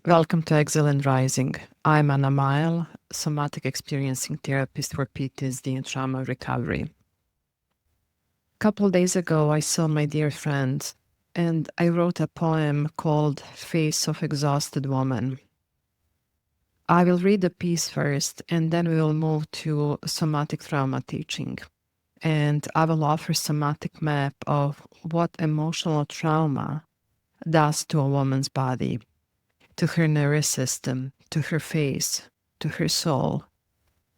Welcome to Exiled Rising. I'm Ana Mael, somatic experiencing therapist for PTSD and trauma recovery. A couple days ago, I saw my dear friend, and I wrote a poem called Face of Exhausted Woman. I will read the piece first, and then we will move to somatic trauma teaching. And I will offer somatic map of what emotional trauma does to a woman's body, to her nervous system, to her face, to her soul.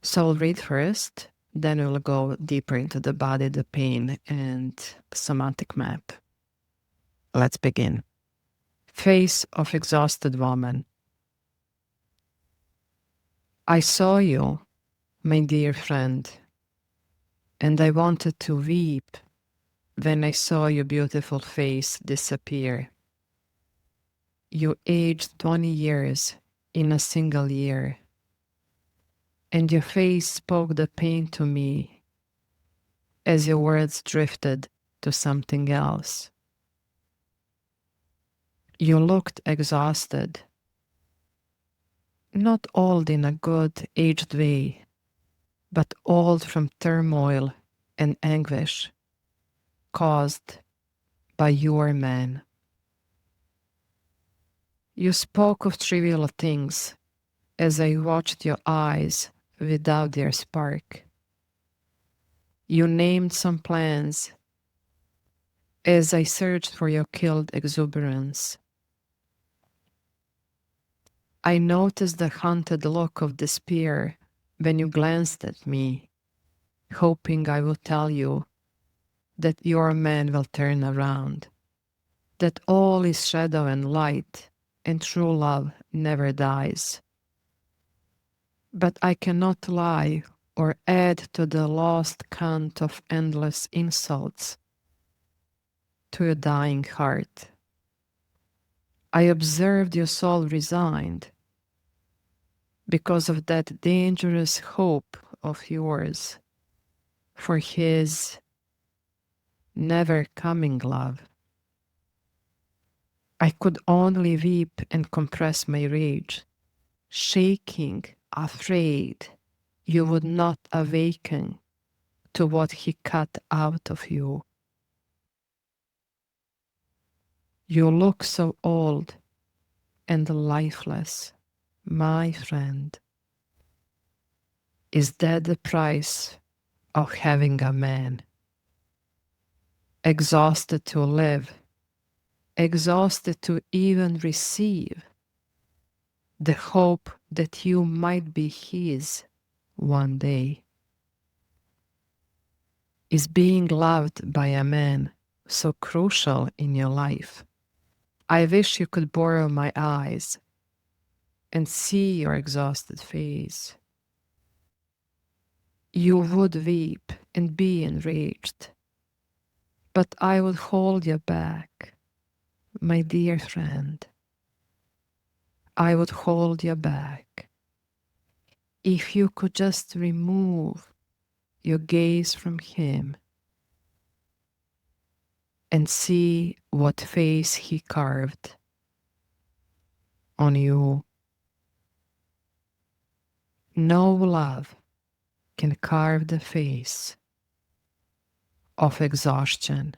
So I'll read first, then we'll go deeper into the body, the pain, and the somatic map. Let's begin. Face of exhausted woman. I saw you, my dear friend, and I wanted to weep when I saw your beautiful face disappear. You aged 20 years in a single year, and your face spoke the pain to me as your words drifted to something else. You looked exhausted, not old in a good, aged way, but old from turmoil and anguish caused by your man. You spoke of trivial things as I watched your eyes without their spark. You named some plans as I searched for your killed exuberance. I noticed the haunted look of despair when you glanced at me, hoping I would tell you that your man will turn around, that all is shadow and light, and true love never dies. But I cannot lie or add to the lost count of endless insults to your dying heart. I observed your soul resigned because of that dangerous hope of yours for his never coming love. I could only weep and compress my rage, shaking, afraid you would not awaken to what he cut out of you. You look so old and lifeless, my friend. Is that the price of having a man? Exhausted to live, exhausted to even receive the hope that you might be his one day. Is being loved by a man so crucial in your life? I wish you could borrow my eyes and see your exhausted face. You would weep and be enraged, but I would hold you back, my dear friend. I would hold you back. If you could just remove your gaze from him and see what face he carved on you. No love can carve the face of exhaustion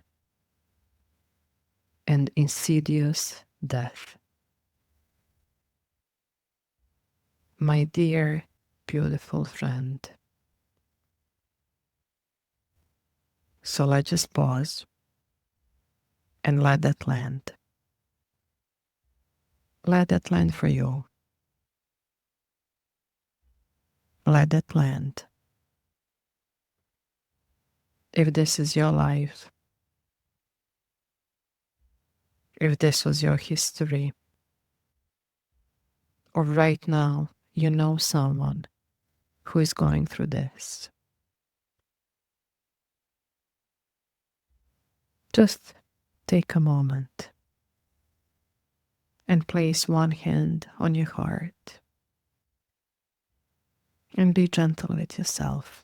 and insidious death. My dear, beautiful friend. So let's just pause and let that land. Let that land for you. Let that land. If this is your life, if this was your history, or right now you know someone who is going through this, just take a moment and place one hand on your heart and be gentle with yourself.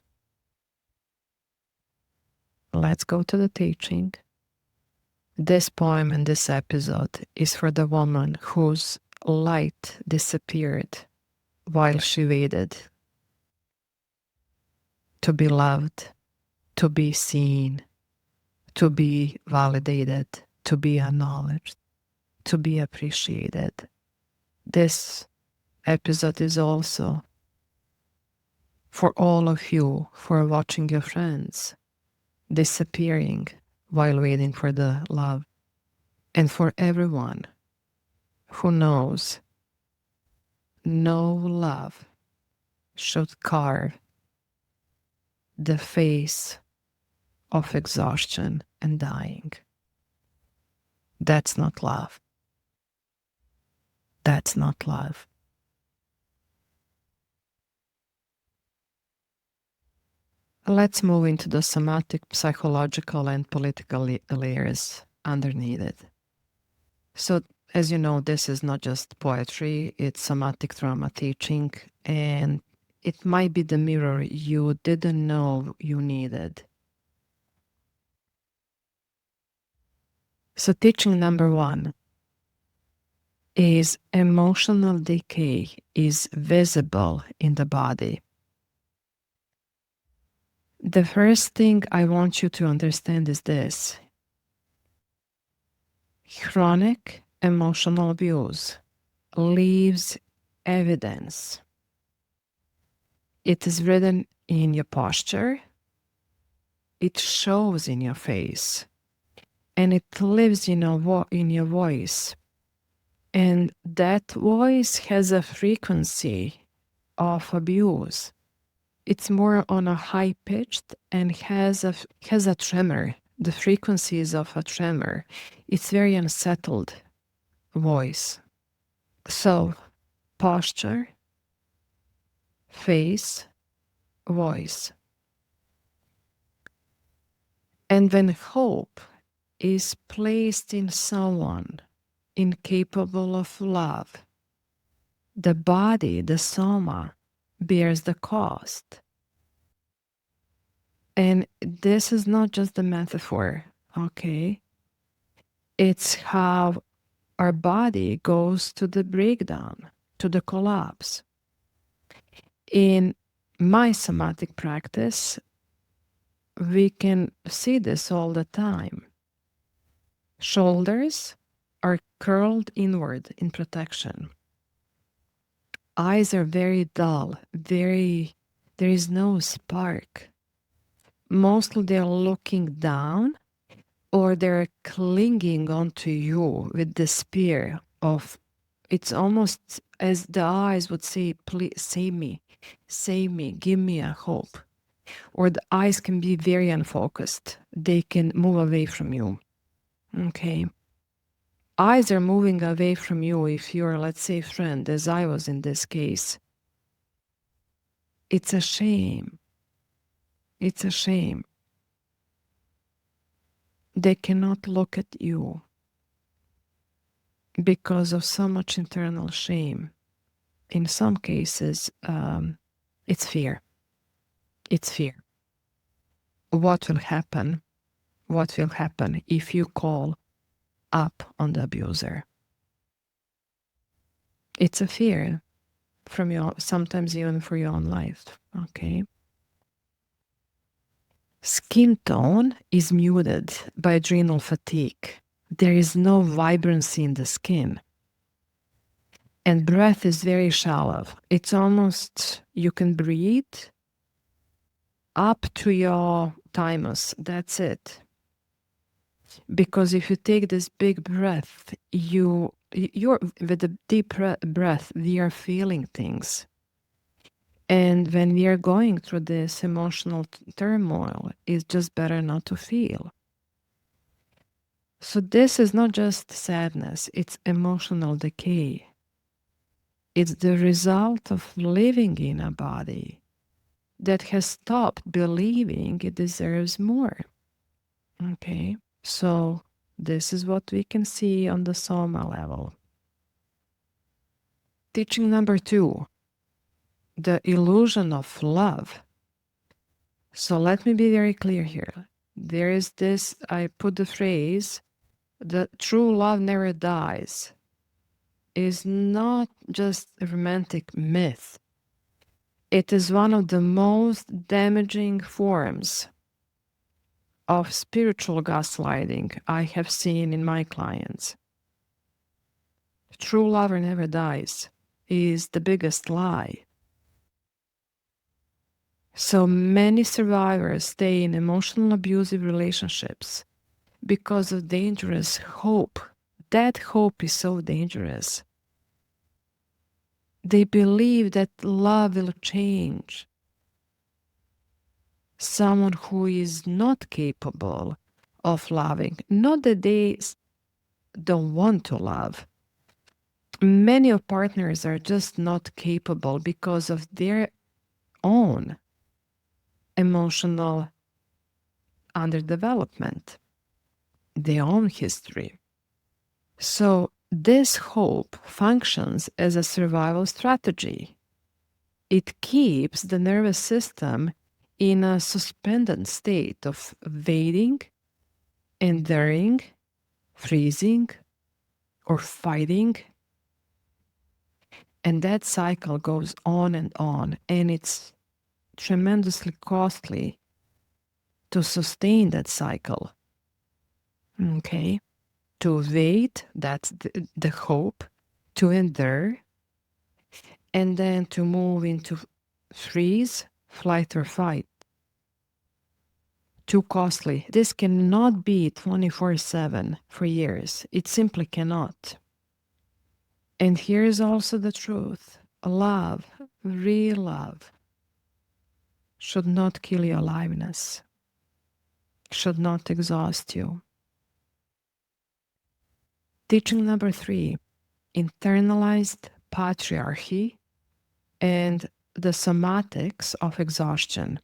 Let's go to the teaching. This poem and this episode is for the woman whose light disappeared while she waited to be loved, to be seen, to be validated, to be acknowledged, to be appreciated. This episode is also for all of you for watching your friends disappearing while waiting for the love, and for everyone who knows no love should carve the face of exhaustion and dying. That's not love. That's not love. Let's move into the somatic, psychological, and political layers underneath it. So, as you know, this is not just poetry, it's somatic trauma teaching, and it might be the mirror you didn't know you needed. So, teaching number 1 is emotional decay is visible in the body. The first thing I want you to understand is this: chronic emotional abuse leaves evidence. It is written in your posture, it shows in your face, and it lives in your voice. And that voice has a frequency of abuse. It's more on a high pitched and has a tremor. The frequencies of a tremor. It's very unsettled voice. So, posture, face, voice. And when hope is placed in someone incapable of love, the body, the soma, bears the cost. And this is not just a metaphor, okay? It's how our body goes to the breakdown, to the collapse. In my somatic practice, we can see this all the time. Shoulders are curled inward in protection. Eyes are very dull, there is no spark. Mostly they're looking down, or they're clinging onto you with the spear of, it's almost as the eyes would say, please save me, give me a hope. Or the eyes can be very unfocused. They can move away from you. Okay. Eyes are moving away from you if you're, let's say, friend, as I was in this case. It's a shame. It's a shame. They cannot look at you because of so much internal shame. In some cases, it's fear. It's fear. What will happen? What will happen if you call up on the abuser? It's a fear from your, sometimes even for your own life. Okay. Skin tone is muted by adrenal fatigue. There is no vibrancy in the skin. And breath is very shallow. It's almost, you can breathe up to your thymus. That's it. Because if you take this big breath, you're with a deep breath, we are feeling things. And when we are going through this emotional turmoil, it's just better not to feel. So this is not just sadness, it's emotional decay. It's the result of living in a body that has stopped believing it deserves more. Okay, so this is what we can see on the soma level. Teaching number 2, the illusion of love. So let me be very clear here. There is this, I put the phrase, the true love never dies. is not just a romantic myth. It is one of the most damaging forms of spiritual gaslighting I have seen in my clients. True lover never dies is the biggest lie. So many survivors stay in emotional abusive relationships because of dangerous hope. That hope is so dangerous. They believe that love will change someone who is not capable of loving. Not that they don't want to love. Many of partners are just not capable because of their own emotional underdevelopment, their own history. So this hope functions as a survival strategy. It keeps the nervous system in a suspended state of waiting, enduring, freezing, or fighting. And that cycle goes on, and it's tremendously costly to sustain that cycle. Okay? To wait, that's the hope, to endure, and then to move into freeze, flight, or fight. Too costly. This cannot be 24/7 for years. It simply cannot. And here's also the truth. Love, real love, should not kill your aliveness, should not exhaust you. Teaching number 3, internalized patriarchy and the somatics of exhaustion.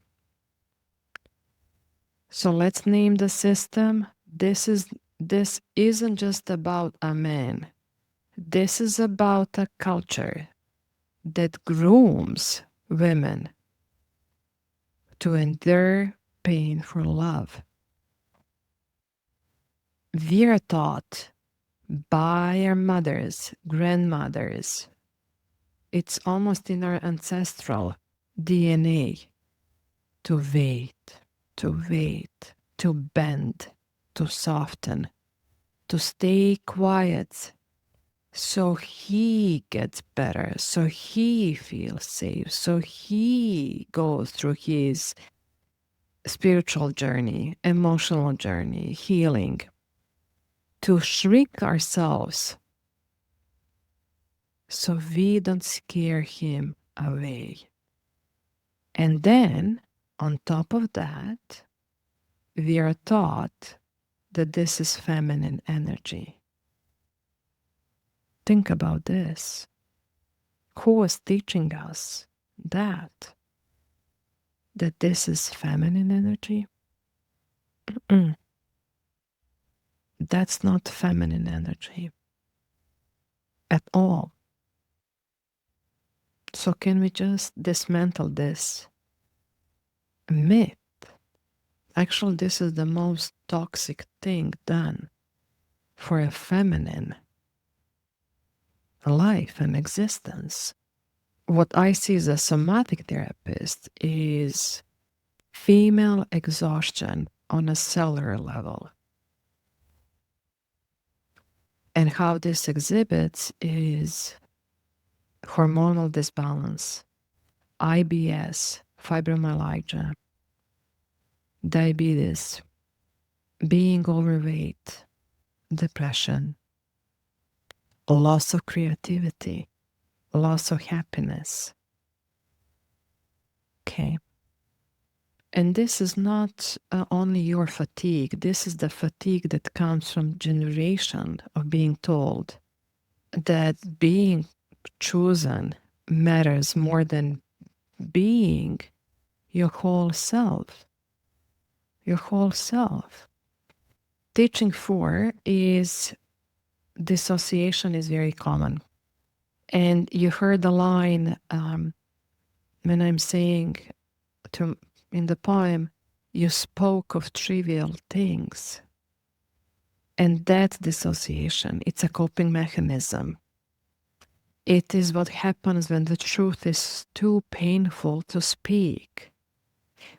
So let's name the system. This isn't just about a man. This is about a culture that grooms women to endure pain for love. We are taught by our mothers, grandmothers, it's almost in our ancestral DNA to wait, to bend, to soften, to stay quiet so he gets better, so he feels safe, so he goes through his spiritual journey, emotional journey, healing, to shrink ourselves so we don't scare him away. And then, on top of that, we are taught that this is feminine energy. Think about this. Who was teaching us that? That this is feminine energy? That's not feminine energy at all. So can we just dismantle this myth? Actually, this is the most toxic thing done for a feminine life and existence. What I see as a somatic therapist is female exhaustion on a cellular level. And how this exhibits is hormonal disbalance, IBS, fibromyalgia, diabetes, being overweight, depression, loss of creativity, loss of happiness. Okay. And this is not only your fatigue. This is the fatigue that comes from generation of being told that being chosen matters more than being your whole self. Your whole self. Teaching 4 is dissociation is very common. And you heard the line when I'm saying in the poem, you spoke of trivial things. And that dissociation, it's a coping mechanism. It is what happens when the truth is too painful to speak.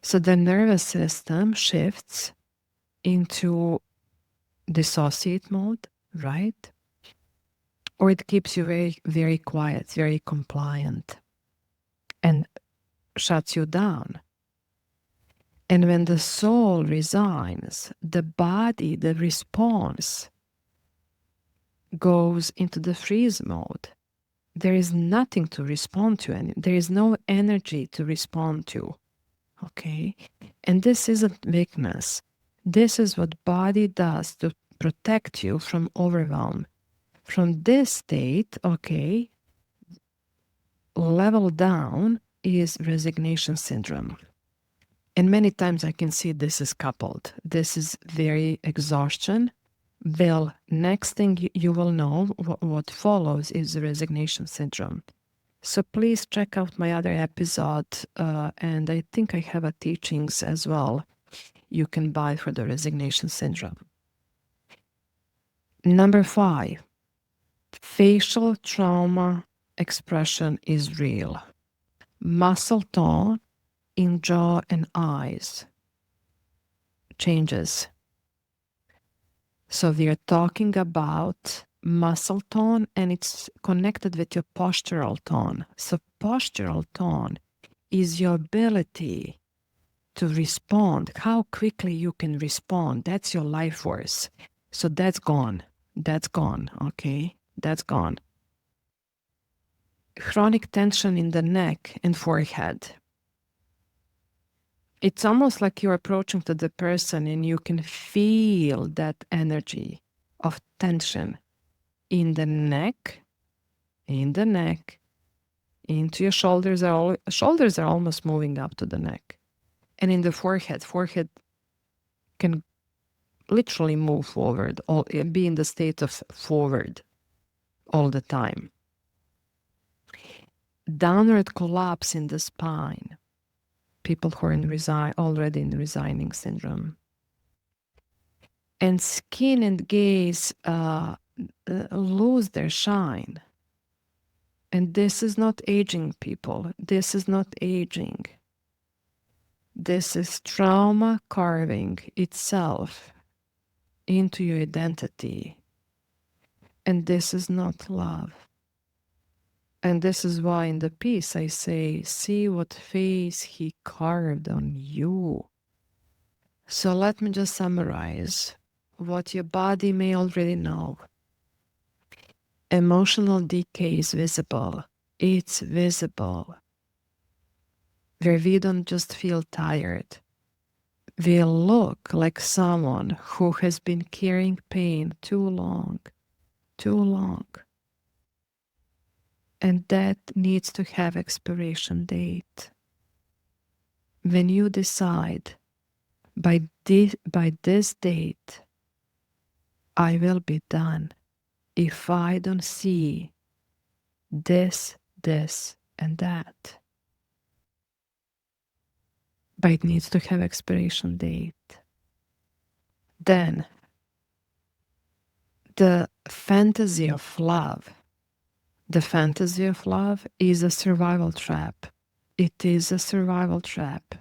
So the nervous system shifts into dissociate mode, right? Or it keeps you very, very quiet, very compliant, and shuts you down. And when the soul resigns, the body, the response, goes into the freeze mode. There is nothing to respond to, and there is no energy to respond to. Okay? And this isn't weakness. This is what body does to protect you from overwhelm. From this state, okay, level down is resignation syndrome. And many times I can see this is coupled. This is very exhaustion. Well, next thing you will know, what follows is the resignation syndrome. So please check out my other episode, and I think I have a teachings as well you can buy for the resignation syndrome. Number 5, facial trauma expression is real. Muscle tone in jaw and eyes changes. So we are talking about muscle tone, and it's connected with your postural tone. So postural tone is your ability to respond, how quickly you can respond. That's your life force. So that's gone. That's gone, okay? That's gone. Chronic tension in the neck and forehead. It's almost like you're approaching to the person and you can feel that energy of tension in the neck, into your shoulders. Shoulders are almost moving up to the neck. And in the forehead can literally move forward, be in the state of forward all the time. Downward collapse in the spine. People who are already in resigning syndrome. And skin and gaze lose their shine. And this is not aging, people. This is not aging. This is trauma carving itself into your identity. And this is not love. And this is why in the piece I say, see what face he carved on you. So let me just summarize what your body may already know. Emotional decay is visible. It's visible. Where we don't just feel tired. We look like someone who has been carrying pain too long. And that needs to have expiration date. When you decide, by this date, I will be done if I don't see this, and that. But it needs to have expiration date. Then, the fantasy of love. The fantasy of love is a survival trap. It is a survival trap,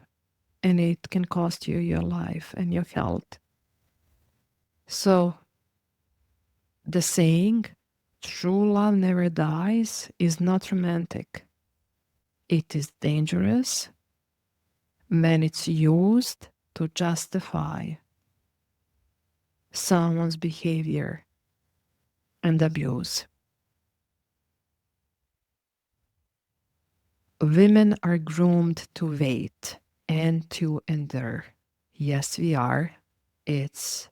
and it can cost you your life and your health. So, the saying, true love never dies, is not romantic. It is dangerous when it's used to justify someone's behavior and abuse. Women are groomed to wait and to endure. Yes, we are. It's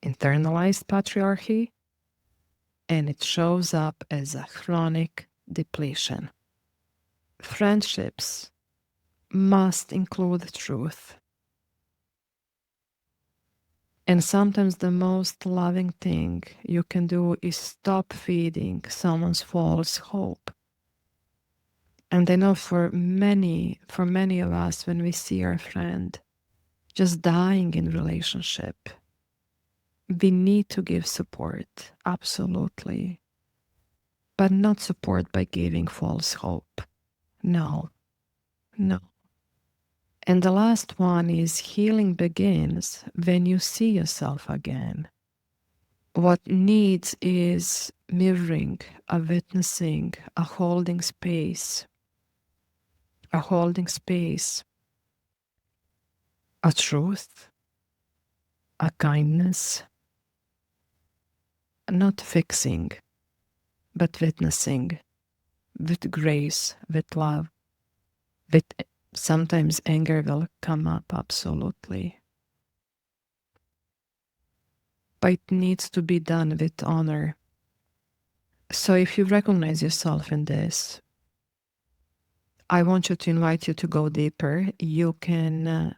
internalized patriarchy, and it shows up as a chronic depletion. Friendships must include truth. And sometimes the most loving thing you can do is stop feeding someone's false hope. And I know for many of us, when we see our friend just dying in relationship, we need to give support, absolutely. but not support by giving false hope. No, no. And the last one is healing begins when you see yourself again. What needs is mirroring, a witnessing, a holding space, a holding space, a truth, a kindness, not fixing, but witnessing with grace, with love, with sometimes anger will come up, absolutely. But it needs to be done with honor. So if you recognize yourself in this, I want you to invite you to go deeper. You can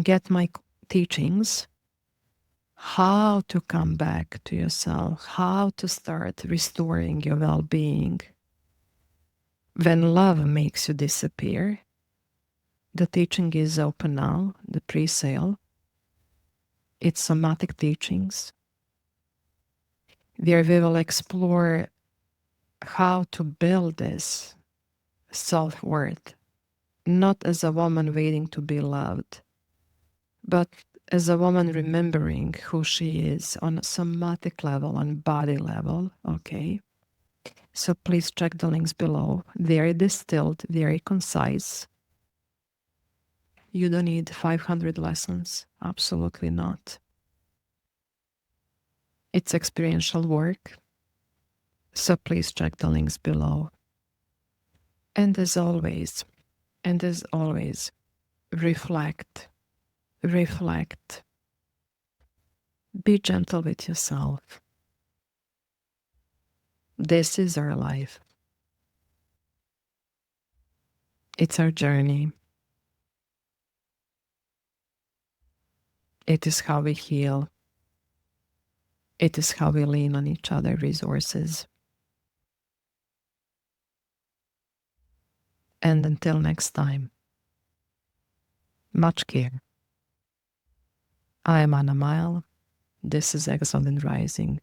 get my teachings, how to come back to yourself, how to start restoring your well-being. When love makes you disappear, the teaching is open now, the pre-sale. It's somatic teachings, where we will explore how to build this self-worth, not as a woman waiting to be loved, but as a woman remembering who she is on a somatic level, on body level, okay? So please check the links below. Very distilled, very concise. You don't need 500 lessons. Absolutely not. It's experiential work. So please check the links below. And as always, reflect, reflect. Be gentle with yourself. This is our life. It's our journey. It is how we heal. It is how we lean on each other's resources. And until next time, much care. I am Ana Mael. This is Exiled Rising.